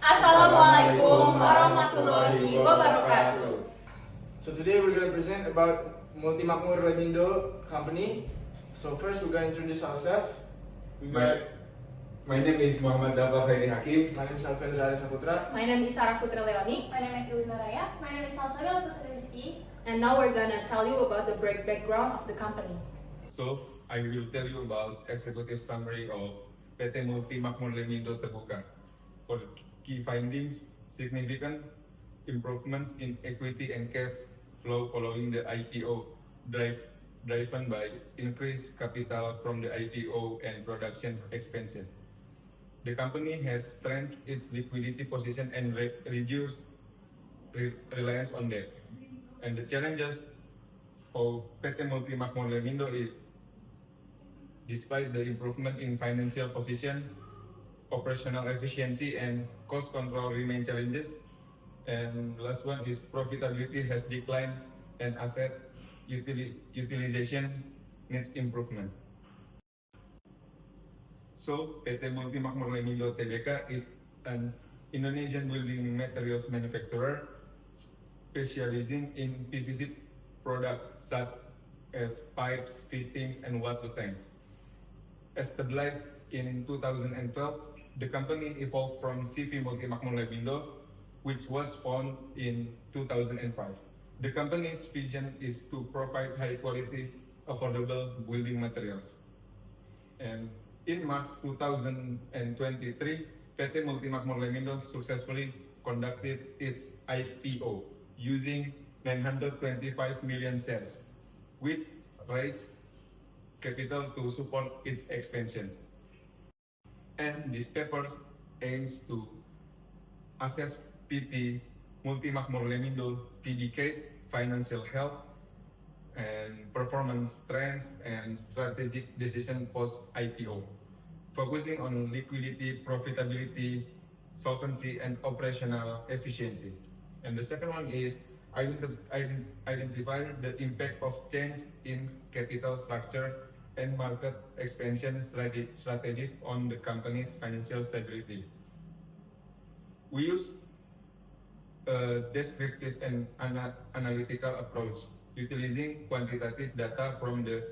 Assalamualaikum warahmatullahi wabarakatuh. So today we're going to present about Multimakmur Lemindo company. So first we're going to introduce ourselves. My name is Muhammad Daffa Khairy Hakim. My name is Alviandra Saputra. My name is Putri Leoni. My name is Rayya. My name is Salsabila, Putri, Riski. And now we're gonna tell you about the background of the company. So I will tell you about executive summary of PT Multimakmur Lemindo Terbuka. For key findings, significant improvements in equity and cash flow following the IPO, driven by increased capital from the IPO and production expansion. The company has strengthened its liquidity position and reduced reliance on debt. And the challenges of PT Multimakmur Lemindo is, despite the improvement in financial position, operational efficiency and cost control remain challenges. And last one is profitability has declined and asset utilization needs improvement. So, PT Multimakmur Lemindo Tbk is an Indonesian building materials manufacturer specializing in PVC products such as pipes, fittings, and water tanks. Established in 2012, the company evolved from CV Multimakmur Lemindo, which was founded in 2005. The company's vision is to provide high-quality, affordable building materials. And in March 2023, PT Multimakmur Lemindo successfully conducted its IPO using 925 million shares, which raised capital to support its expansion. And this paper aims to assess PT Multimakmur Lemindo Tbk's financial health and performance trends and strategic decision post-IPO, focusing on liquidity, profitability, solvency, and operational efficiency. And the second one is identify the impact of change in capital structure and market expansion strategies on the company's financial stability. We use a descriptive and analytical approach, utilizing quantitative data from the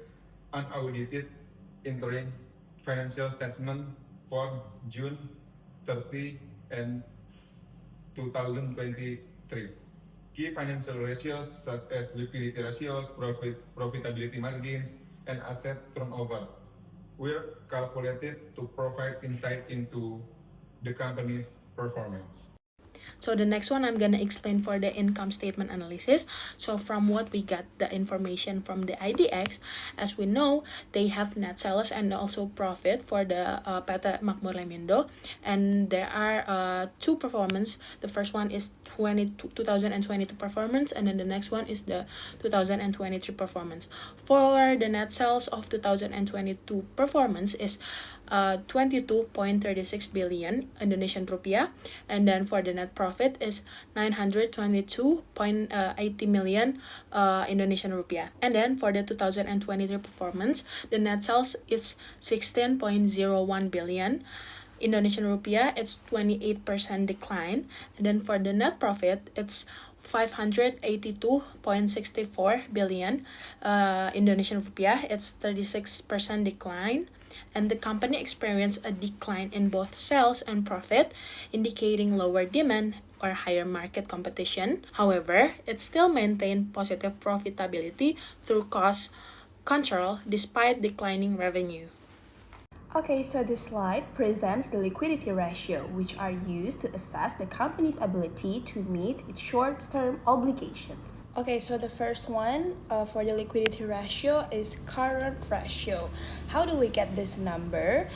unaudited interim financial statement for June 30 and 2023. Key financial ratios such as liquidity ratios, profitability margins, and asset turnover were calculated to provide insight into the company's performance. So the next one I'm gonna explain for the income statement analysis. So from what we got the information from the IDX, as we know, they have net sales and also profit for the PT Makmur Lemindo, and there are two performance. The first one is 2022 performance, and then the next one is the 2023 performance. For the net sales of 2022 performance is 22.36 billion Indonesian rupiah, and then for the net profit is 922.80 million Indonesian rupiah. And then for the 2023 performance, the net sales is 16.01 billion Indonesian rupiah. It's 28% decline, and then for the net profit, it's 582.64 billion Indonesian rupiah. It's 36% decline, and the company experienced a decline in both sales and profit, indicating lower demand or higher market competition. However, it still maintained positive profitability through cost control despite declining revenue. Okay, so this slide presents the liquidity ratio, which are used to assess the company's ability to meet its short-term obligations. Okay, so the first one for the liquidity ratio is current ratio. How do we get this number?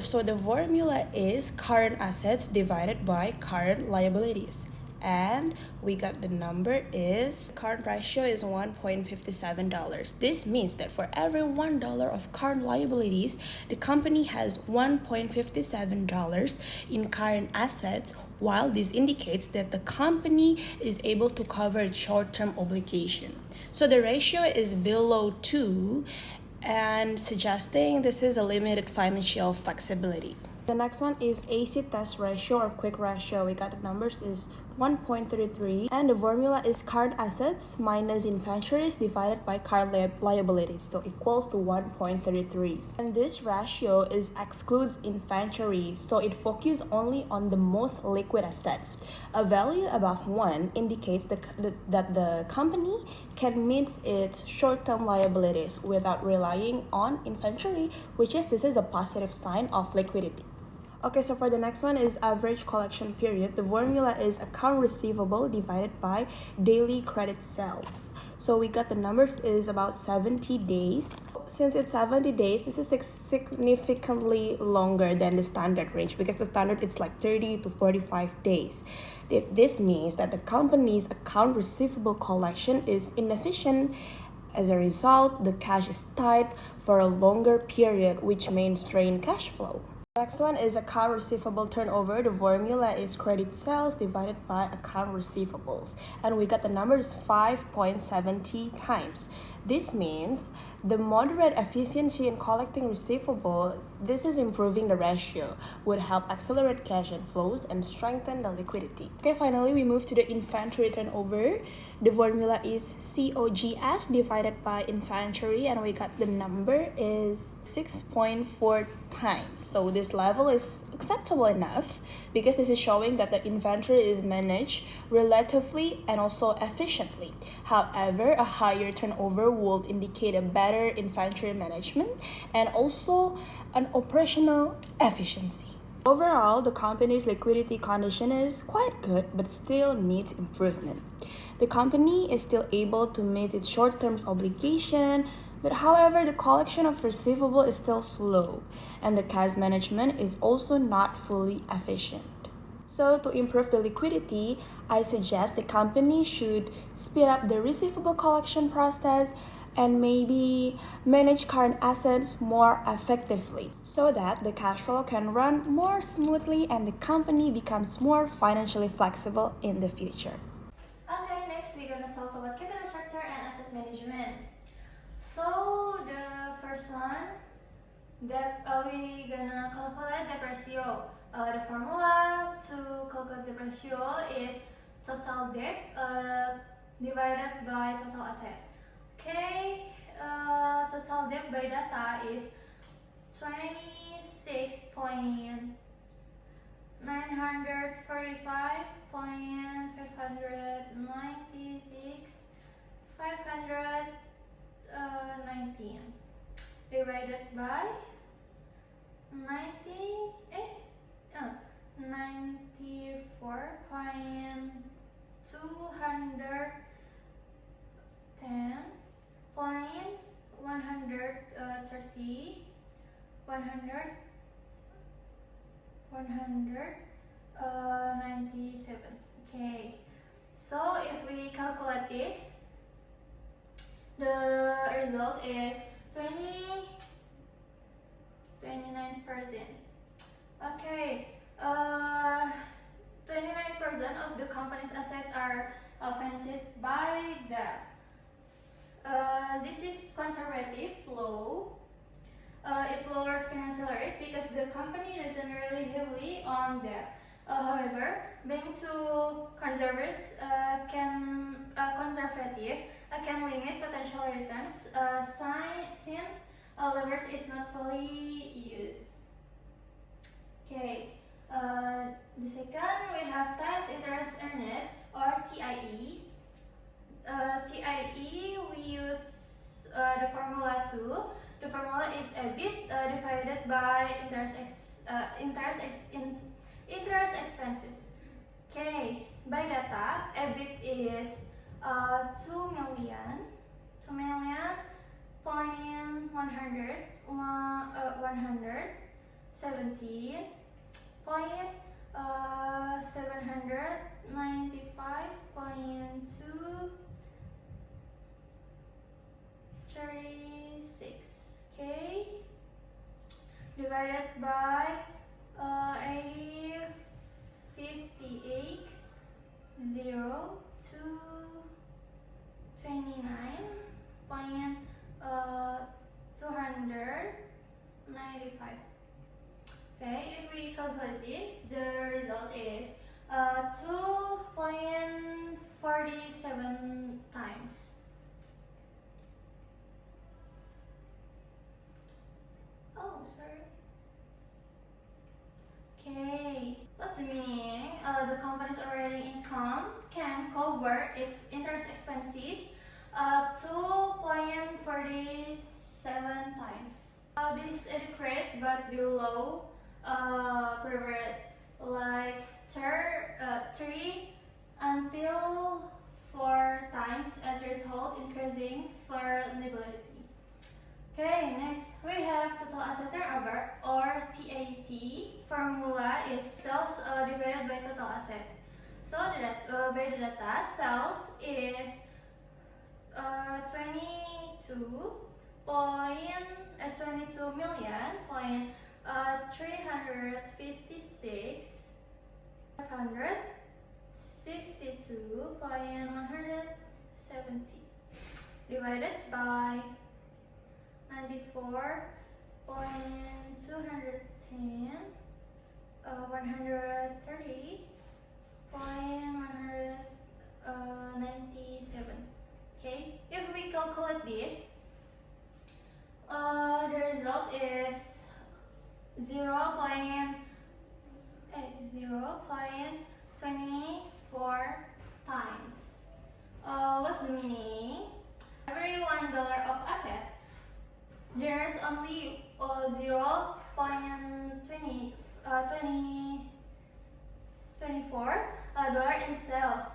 So the formula is current assets divided by current liabilities. And we got the number is current ratio is $1.57. This means that for every $1 of current liabilities, the company has $1.57 in current assets, while this indicates that the company is able to cover its short-term obligation. So the ratio is below 2 and suggesting this is a limited financial flexibility. The next one is AC test ratio or quick ratio. We got the numbers is 1.33, and the formula is current assets minus inventories divided by current liabilities, so equals to 1.33. And this ratio is excludes inventory, so it focuses only on the most liquid assets. A value above 1 indicates that the company can meet its short-term liabilities without relying on inventory, this is a positive sign of liquidity. Okay, so for the next one is average collection period. The formula is account receivable divided by daily credit sales. So we got the numbers is about 70 days. Since it's 70 days, this is significantly longer than the standard range because the standard it's like 30 to 45 days. This means that the company's account receivable collection is inefficient. As a result, the cash is tight for a longer period, which may strain cash flow. Next one is account receivable turnover. The formula is credit sales divided by account receivables. And we got the numbers 5.70 times. This means the moderate efficiency in collecting receivable, this is improving the ratio, would help accelerate cash inflows and strengthen the liquidity. Okay, finally we move to the inventory turnover. The formula is COGS divided by inventory, and we got the number is 6.4 times. So this level is acceptable enough because this is showing that the inventory is managed relatively and also efficiently. However, a higher turnover would indicate a better inventory management and also an operational efficiency. Overall, the company's liquidity condition is quite good but still needs improvement. The company is still able to meet its short-term obligation, but however, the collection of receivable is still slow, and the cash management is also not fully efficient. So to improve the liquidity, I suggest the company should speed up the receivable collection process and maybe manage current assets more effectively so that the cash flow can run more smoothly and the company becomes more financially flexible in the future. Okay, next we're gonna talk about capital structure and asset management. So the first one, that we gonna calculate the ratio. The formula to calculate the ratio is total debt divided by total asset. Okay, total debt by data is 26.945.596,519 divided by 197. Okay, so if we calculate this, the result is 29%. Okay, 29% of the company's assets are financed by debt. This is conservative low. It lowers financial risk because the company doesn't rely heavily on debt. However, being too conservative can limit potential returns since leverage is not fully used. Okay, the second we have times interest earned or TIE. TIE we use the formula too. The formula is EBIT divided by interest expenses. Okay, by data, EBIT is 2 million point 117 point 795.236. Okay, divided by 58 0 to 29.295. Okay, if we calculate this, the result is 2.47 times. Oh, sorry. Okay, what's the meaning? The company's operating income can cover its interest expenses 2.47 times. This is adequate but below preferred, like 3 until 4 times a threshold, increasing vulnerability. Okay, next we have total asset turnover, or TAT. Formula is sales divided by total asset. So by the data, sales is 22 million point 356 562.170 divided by 94.210 130.197. Okay, if we calculate this, the result is 0.24 times. What's the meaning? Every $1 of asset, there's only 0.24 dollar in sales.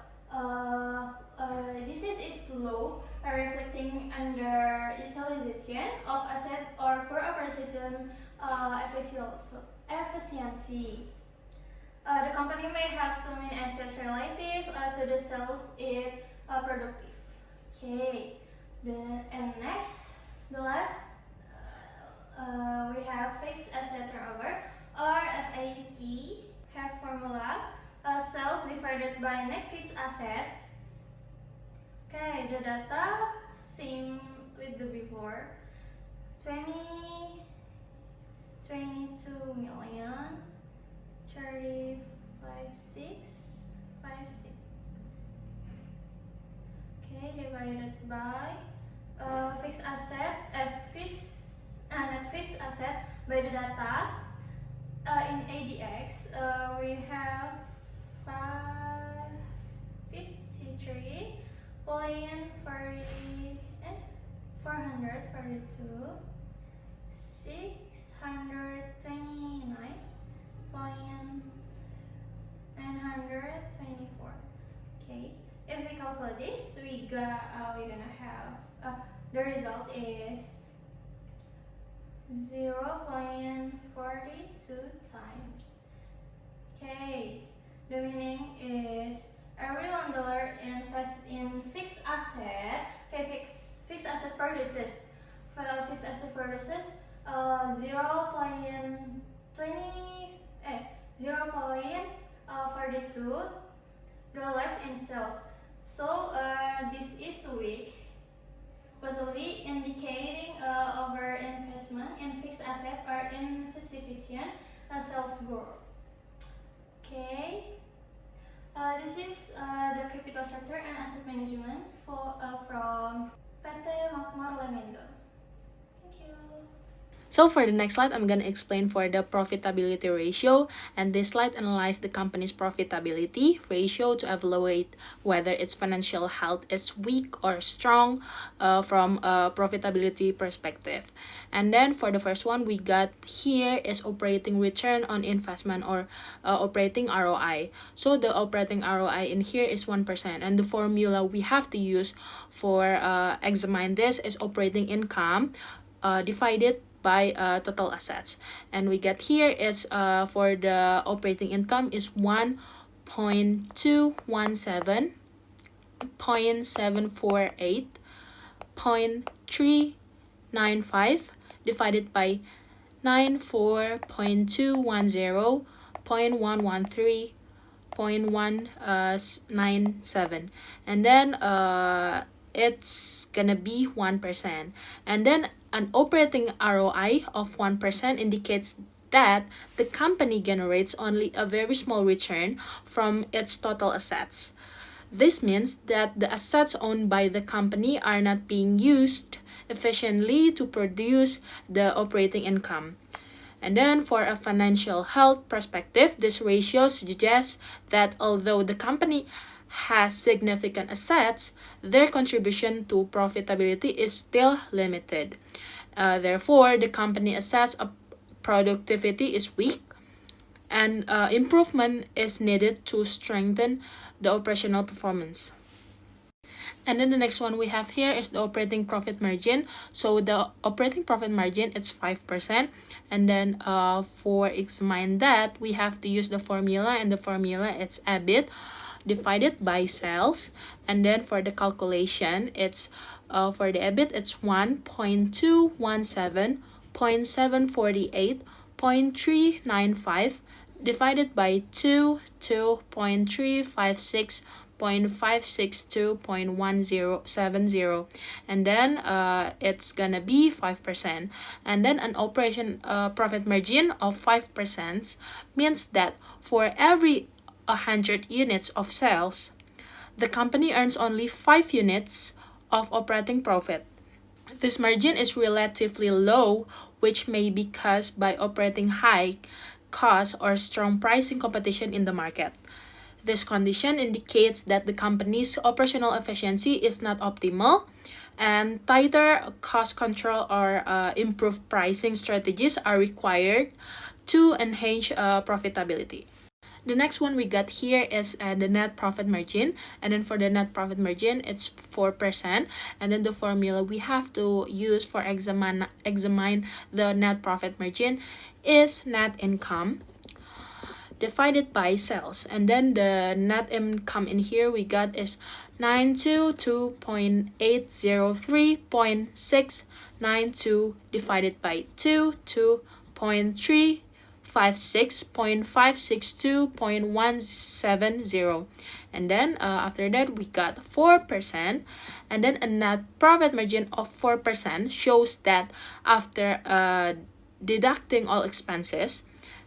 This is low, reflecting under utilization of asset or poor operation efficiency. The company may have too many assets relative to the sales if productive. Okay, the last, we have fixed asset turnover, or FAT. Have formula sales divided by net fixed asset. Okay, the data same with the before. 22 million 35,656. Okay, divided by fixed asset, net fixed asset by the data. In ADX, we have 442 629.924. Okay, if we calculate this, we're gonna have the result is 0.42 times. Okay, the meaning is every $1 invested in fixed asset. Okay, fixed asset produces 0.42 dollars in sales. So this is weak, possibly indicating over investment in fixed asset or insufficient sales growth. Okay, this is the capital structure and asset management from PT Makmur Lemindo. Thank you. So for the next slide, I'm going to explain for the profitability ratio, and this slide analyzes the company's profitability ratio to evaluate whether its financial health is weak or strong from a profitability perspective. And then for the first one, we got here is operating return on investment, or operating ROI. So the operating ROI in here is 1%, and the formula we have to use for examine this is operating income divided by total assets, and we get here it's for the operating income is 1.217, 0.748, 0.395 divided by 94.210, 0.113, 0.197, and then it's gonna be 1%. And then an operating ROI of 1% indicates that the company generates only a very small return from its total assets. This means that the assets owned by the company are not being used efficiently to produce the operating income. And then for a financial health perspective, this ratio suggests that although the company has significant assets, their contribution to profitability is still limited. Therefore, the company assets productivity is weak, and improvement is needed to strengthen the operational performance. And then the next one we have here is the operating profit margin. So the operating profit margin it's 5%. And then for examine that, we have to use the formula, and the formula it's EBIT divided by sales. And then for the calculation, it's for the EBIT it's 1.217.748.395 divided by 2.356.562.1070, and then it's gonna be 5%. And then an operation profit margin of 5% means that for every 100 units of sales, the company earns only 5 units of operating profit. This margin is relatively low, which may be caused by operating high costs or strong pricing competition in the market. This condition indicates that the company's operational efficiency is not optimal, and tighter cost control or improved pricing strategies are required to enhance profitability. The next one we got here is the net profit margin, and then for the net profit margin it's 4%, and then the formula we have to use for examine the net profit margin is net income divided by sales. And then the net income in here we got is 922.803.692 divided by 2.356.562.170. And then after that we got 4%, and then a net profit margin of 4% shows that after deducting all expenses,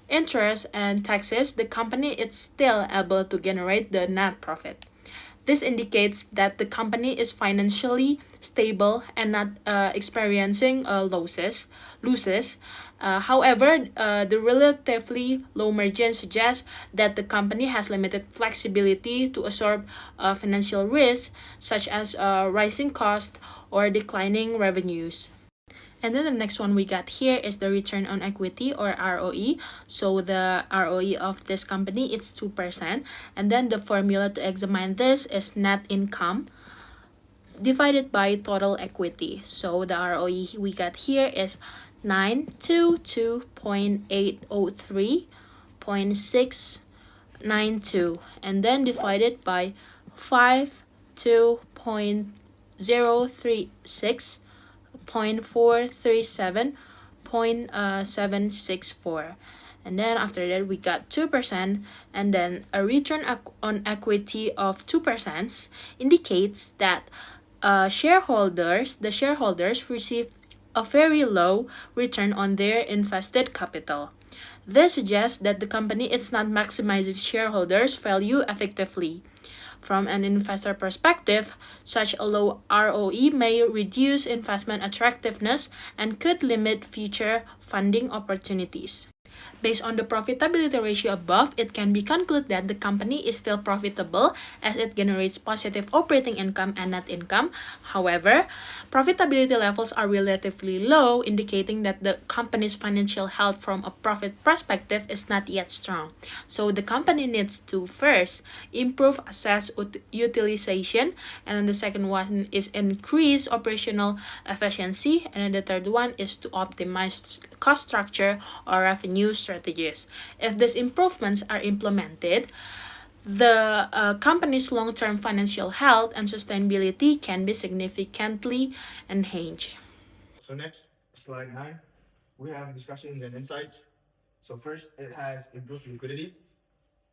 interest, and taxes, the company is still able to generate the net profit. This indicates that the company is financially stable and not experiencing losses. However, the relatively low margin suggests that the company has limited flexibility to absorb financial risks such as rising costs or declining revenues. And then the next one we got here is the return on equity or ROE. So the ROE of this company is 2%. And then the formula to examine this is net income divided by total equity. So the ROE we got here is 922.803.692, and then divided by 52.036 0.437.764, and then after that we got 2%, and then a return on equity of 2% indicates that the shareholders receive a very low return on their invested capital. This suggests that the company is not maximizing shareholders' value effectively. From an investor perspective, such a low ROE may reduce investment attractiveness and could limit future funding opportunities. Based on the profitability ratio above, it can be concluded that the company is still profitable as it generates positive operating income and net income. However, profitability levels are relatively low, indicating that the company's financial health from a profit perspective is not yet strong. So the company needs to first improve asset utilization, and then the second one is increase operational efficiency, and then the third one is to optimize cost structure or revenue strategies. If these improvements are implemented, the company's long-term financial health and sustainability can be significantly enhanced. So next, slide 9, we have discussions and insights. So first, it has improved liquidity.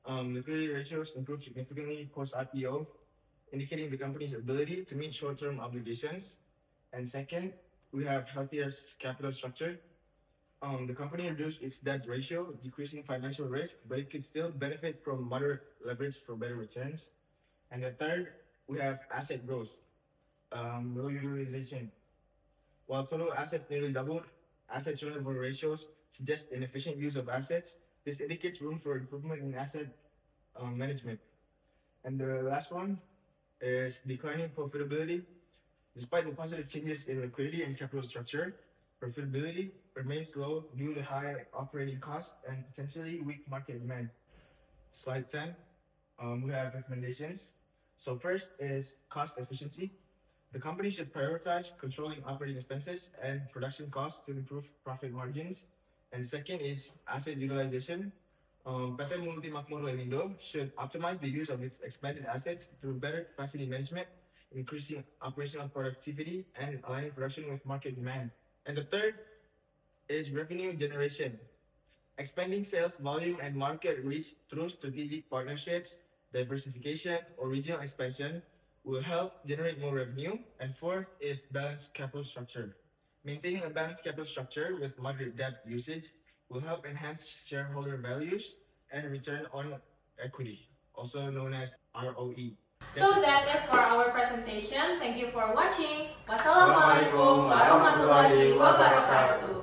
Liquidity ratios improved significantly post-IPO, indicating the company's ability to meet short-term obligations. And second, we have healthier capital structure. the company reduced its debt ratio, decreasing financial risk, but it could still benefit from moderate leverage for better returns. And the third, we have asset growth, low utilization. While total assets nearly doubled, asset turnover ratios suggest inefficient use of assets. This indicates room for improvement in asset management. And the last one is declining profitability. Despite the positive changes in liquidity and capital structure, profitability remains low due to high operating costs and potentially weak market demand. Slide 10, we have recommendations. So first is cost efficiency. The company should prioritize controlling operating expenses and production costs to improve profit margins. And second is asset utilization. PT Multimakmur Lemindo should optimize the use of its expanded assets through better capacity management, increasing operational productivity, and aligning production with market demand. And the third is revenue generation. Expanding sales volume and market reach through strategic partnerships, diversification, or regional expansion will help generate more revenue. And fourth is balanced capital structure. Maintaining a balanced capital structure with moderate debt usage will help enhance shareholder values and return on equity, also known as ROE. So that's it for our presentation. Thank you for watching. Wassalamualaikum warahmatullahi wabarakatuh.